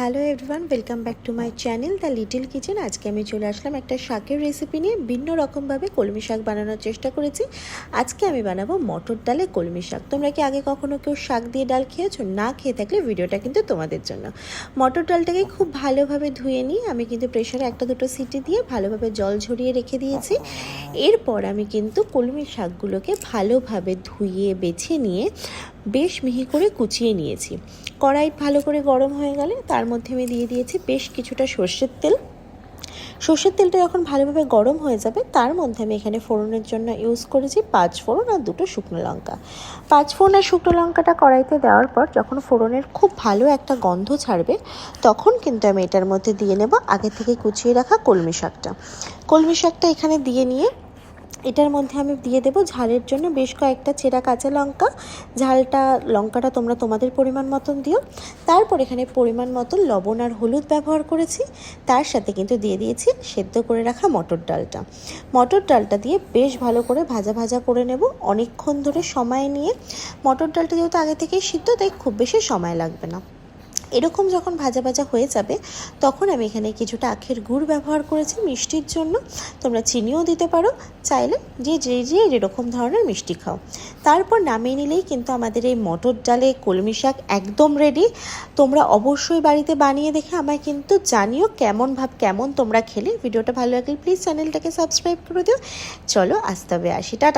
Hello everyone, welcome back to my channel the little kitchen. আজকে আমি চলে আসলাম একটা শাকের রেসিপি নিয়ে। ভিন্ন রকমভাবে কলমি শাক বানানোর চেষ্টা করেছি। আজকে আমি বানাবো মটর ডালে কলমি শাক। তোমরা কি আগে কখনো কেউ শাক দিয়ে ডাল খেয়েছো? না খেয়ে থাকলে ভিডিওটা কিন্তু তোমাদের জন্য। মটর ডালটাকে খুব ভালোভাবে ধুয়ে নিই। আমি কিন্তু প্রেশারে একটা দুটো সিটি দিয়ে ভালোভাবে জল ঝরিয়ে রেখে দিয়েছি। এরপর আমি কিন্তু কলমি শাকগুলোকে ভালোভাবে ধুয়ে বেছে নিয়ে বেশ মিহি করে কুচিয়ে নিয়েছি। কড়াই ভালো করে গরম হয়ে গেলে তার মধ্যে আমি দিয়ে দিয়েছি বেশ কিছুটা সর্ষের তেল। সর্ষের তেলটা যখন ভালোভাবে গরম হয়ে যাবে তার মধ্যে আমি এখানে ফোড়নের জন্য ইউজ করেছি 5 ফোড়ন আর 2টো শুকনো লঙ্কা। 5 ফোড়ন আর শুকনো লঙ্কাটা কড়াইতে দেওয়ার পর যখন ফোড়নের খুব ভালো একটা গন্ধ ছাড়বে তখন কিন্তু আমি এটার মধ্যে দিয়ে নেব আগে থেকে কুচিয়ে রাখা কলমি শাকটা এখানে দিয়ে নিয়ে এটার মধ্যে আমি দিয়ে দেবো ঝালের জন্য বেশ কয়েকটা চেরা কাঁচা লঙ্কা। লঙ্কাটা তোমরা তোমাদের পরিমাণ মতন দিও। তারপর এখানে পরিমাণ মতন লবণ আর হলুদ ব্যবহার করেছি। তার সাথে কিন্তু দিয়ে দিয়েছি সেদ্ধ করে রাখা মটর ডালটা দিয়ে বেশ ভালো করে ভাজা করে নেব অনেকক্ষণ ধরে সময় নিয়ে। মটর ডালটা যেহেতু আগে থেকেই সিদ্ধ, তাই খুব বেশি সময় লাগবে না। এরকম যখন ভাজা হয়ে যাবে তখন আমি এখানে কিছুটা আখের গুড় ব্যবহার করেছি মিষ্টির জন্য। তোমরা চিনিও দিতে পারো চাইলে, যে যেরকম ধরনের মিষ্টি খাও। তারপর নামিয়ে নিলেই কিন্তু আমাদের এই মটর ডালে কলমি শাক একদম রেডি। তোমরা অবশ্যই বাড়িতে বানিয়ে দেখে আমায় কিন্তু জানিও কেমন তোমরা খেলে। ভিডিওটা ভালো লাগলে প্লিজ চ্যানেলটাকে সাবস্ক্রাইব করে দিও। চলো আজ তবে আসি, টাটা।